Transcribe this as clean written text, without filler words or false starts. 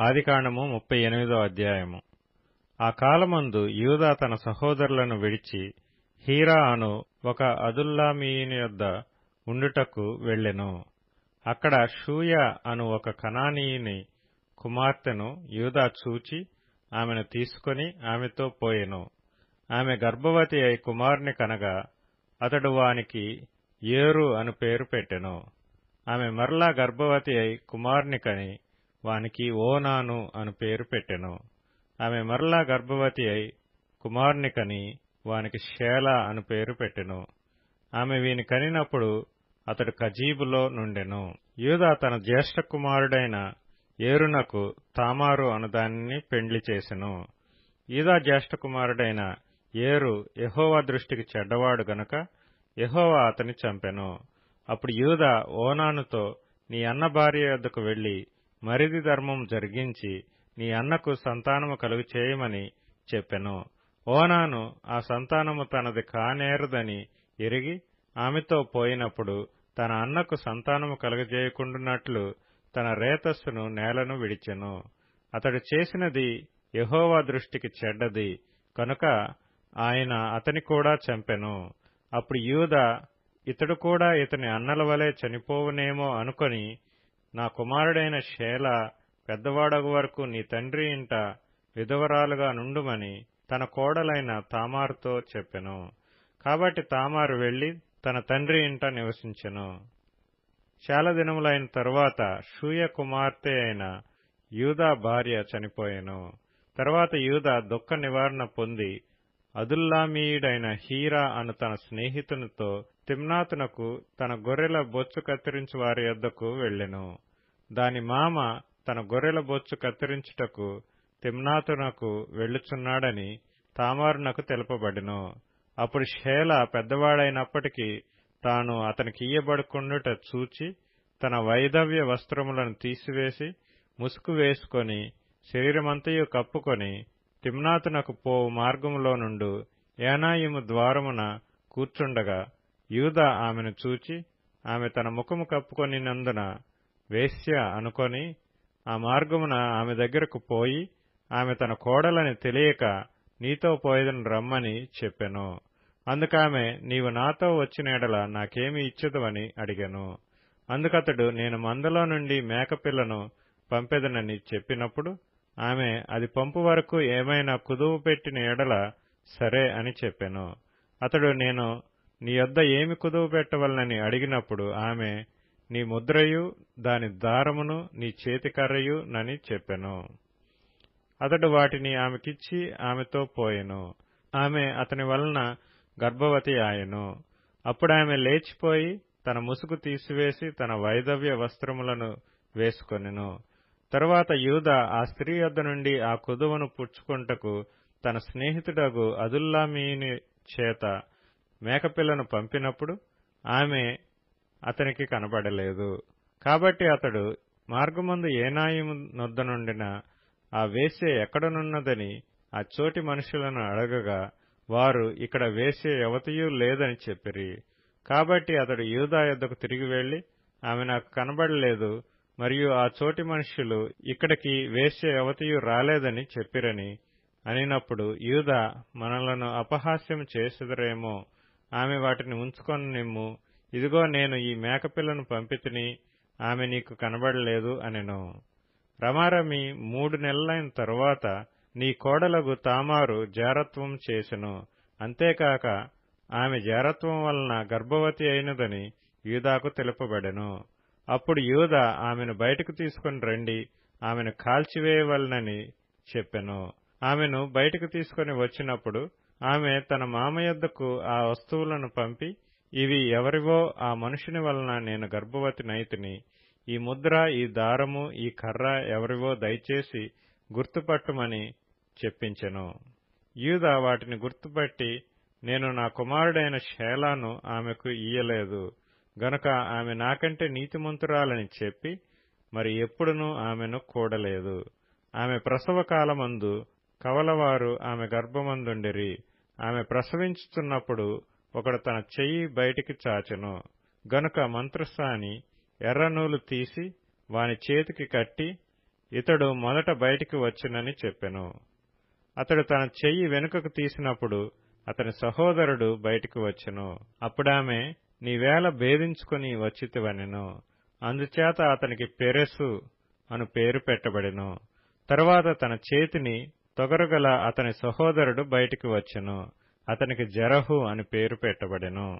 ఆదికాండము 38వ అధ్యాయము. ఆ కాలమందు యూదా తన సహోదరులను విడిచి హీరా అను ఒక అదుల్లామీయుని యొద్ద ఉండుటకు వెళ్ళెను. అక్కడ షూయ అను ఒక కనానీయుని కుమార్తెను యూదా చూచి ఆమెను తీసుకొని ఆమెతో పోయెను. ఆమె గర్భవతి అయి కుమారుని కనగా అతడు వానికి ఏరు అను పేరు పెట్టెను. ఆమె మరలా గర్భవతి అయి కుమారుని కని వానికి ఓనాను అను పేరు పెట్టెను. ఆమె మరలా గర్భవతి అయి కుమారుని కని వానికి షేలా అను పేరు పెట్టెను. ఆమె వీని కనినప్పుడు అతడు కజీబులో నుండెను. యూదా తన జ్యేష్ఠ కుమారుడైన ఏరునకు తామారు అను దానిని పెండ్లి చేసెను. యూదా జ్యేష్ఠ కుమారుడైన ఏరు యెహోవా దృష్టికి చెడ్డవాడు గనుక యెహోవా అతని చంపెను. అప్పుడు యూదా ఓనానుతో, నీ అన్న భార్య యొద్దకు వెళ్లి మరిది ధర్మం జరిగించి నీ అన్నకు సంతానము కలుగు చేయమని చెప్పెను. ఓనాను ఆ సంతానము తనది కానేరదని ఎరిగి ఆమెతో పోయినప్పుడు తన అన్నకు సంతానము కలుగజేయకుండునట్లు తన రేతస్సును నేలను విడిచెను. అతడు చేసినది యెహోవా దృష్టికి చెడ్డది కనుక ఆయన అతని కూడా చంపెను. అప్పుడు యూదా ఇతడు కూడా ఇతని అన్నల వలె చనిపోవునేమో అనుకొని, నా కుమారుడైన షేలా పెద్దవాడగు వరకు నీ తండ్రి ఇంట విధవరాలుగా నుండుమని తన కోడలైన తామారుతో చెప్పెను. కాబట్టి తామారు వెళ్లి తన తండ్రి ఇంట నివసించెను. చాలా దినములైన తరువాత షూయ కుమార్తె అయిన యూదా భార్య చనిపోయెను. తరువాత యూదా దుఃఖ నివారణ పొంది అదుల్లామీయుడైన హీరా అను తన స్నేహితునితో తిమ్నాతునకు తన గొర్రెల బొచ్చు కత్తిరించు వారి యొద్దకు వెళ్ళెను. దాని మామ తన గొర్రెల బొచ్చు కత్తిరించుటకు తిమ్నాతునకు వెళ్ళుచున్నాడని తామారునకు తెలుపబడెను. అప్పుడు షేలా పెద్దవాడైనప్పటికీ తాను అతనికియ్యబడుకుండుట చూచి తన వైధవ్య వస్త్రములను తీసివేసి ముసుగు వేసుకొని శరీరమంతయు కప్పుకొని తిమ్నాతునకు పోవు మార్గములో నుండు ఏనాయిము ద్వారమున కూర్చుండగా యూదా ఆమెను చూచి ఆమె తన ముఖము కప్పుకొనినందున వేశ్య అనుకొని ఆ మార్గమున ఆమె దగ్గరకు పోయి ఆమె తన కోడలని తెలియక నీతో పోయేదను రమ్మని చెప్పెను. అందుకామె, నీవు నాతో వచ్చిన ఎడల నాకేమి ఇచ్చెదవని అడిగెను. అందుకతడు, నేను మందలో నుండి మేకపిల్లను పంపెదనని చెప్పినప్పుడు ఆమె, అది పంపు వరకు ఏమైనా కుదువ పెట్టిన ఎడల సరే అని చెప్పెను. అతడు, నేను నీ యొద్ద ఏమి కుదువ పెట్టవలనని అడిగినప్పుడు ఆమె, నీ ముద్రయు దాని దారమును నీ చేతికర్రయు నని చెప్పెను. అతడు వాటిని ఆమెకిచ్చి ఆమెతో పోయెను. ఆమె అతని వలన గర్భవతి ఆయెను. అప్పుడామె లేచిపోయి తన ముసుగు తీసివేసి తన వైధవ్య వస్త్రములను వేసుకొనెను. తరువాత యూదా ఆ స్త్రీ యొద్ద నుండి ఆ కుదువను పుచ్చుకొనుటకు తన స్నేహితుడగు అదుల్లామీయుని చేత మేకపిల్లను పంపినప్పుడు ఆమె అతనికి కనబడలేదు. కాబట్టి అతడు మార్గమందు ఏనాయిము నొద్ద నుండిన ఆ వేశ్య ఎక్కడనున్నదని ఆ చోటి మనుషులను అడగగా వారు, ఇక్కడ వేశ్య యవతియూ లేదని చెప్పిరి. కాబట్టి అతడు యూదా యొద్దకు తిరిగి వెళ్లి, ఆమె నాకు కనబడలేదు, మరియు ఆ చోటి మనుష్యులు ఇక్కడికి వేశ్య యవతియు రాలేదని చెప్పిరని అనినప్పుడు యూదా, మనలను అపహాస్యం చేసెదరేమో, ఆమె వాటిని ఉంచుకొని నిమ్ము, ఇదిగో నేను ఈ మేకపిల్లను పంపితిని, ఆమె నీకు కనబడలేదు అనెను. రమారమి 3 నెలలైన తరువాత నీ కోడలగు తామారు జారత్వం చేసెను. అంతేకాక ఆమె జారత్వం వలన గర్భవతి అయినదని యూదాకు తెలుపబడెను. అప్పుడు యూదా, ఆమెను బయటకు తీసుకుని రండి, ఆమెను కాల్చివేయవలనని చెప్పెను. ఆమెను బయటకు తీసుకుని వచ్చినప్పుడు ఆమె తన మామ యొద్దకు ఆ వస్తువులను పంపి, ఇవి ఎవరివో ఆ మనుషుని వలన నేను గర్భవతినైతిని, ఈ ముద్ర, ఈ దారము, ఈ కర్ర ఎవరివో దయచేసి గుర్తుపట్టుమని చెప్పించెను. యూదా వాటిని గుర్తుపట్టి, నేను నా కుమారుడైన షేలాను ఆమెకు ఇయ్యలేదు గనుక ఆమె నాకంటే నీతిమంతురాలని చెప్పి మరి ఎప్పుడునూ ఆమెను కూడలేదు. ఆమె ప్రసవ కాలమందు కవలవారు ఆమె గర్భమందుండిరి. ఆమె ప్రసవించుతున్నప్పుడు ఒకడు తన చెయ్యి బయటికి చాచెను గనుక మంత్రసాని ఎర్రనూలు తీసి వాని చేతికి కట్టి ఇతడు మొదట బయటికి వచ్చునని చెప్పెను. అతడు తన చెయ్యి వెనుకకు తీసినప్పుడు అతని సహోదరుడు బయటికి వచ్చెను. అప్పుడామె, నీవేళ భేదించుకుని వచ్చితివనెను. అందుచేత అతనికి పెరెసు అను పేరు పెట్టబడెను. తరువాత తన చేతిని తొగరుగల అతని సహోదరుడు బయటికి వచ్చెను. అతనికి జెరహు అని పేరు పెట్టబడెను.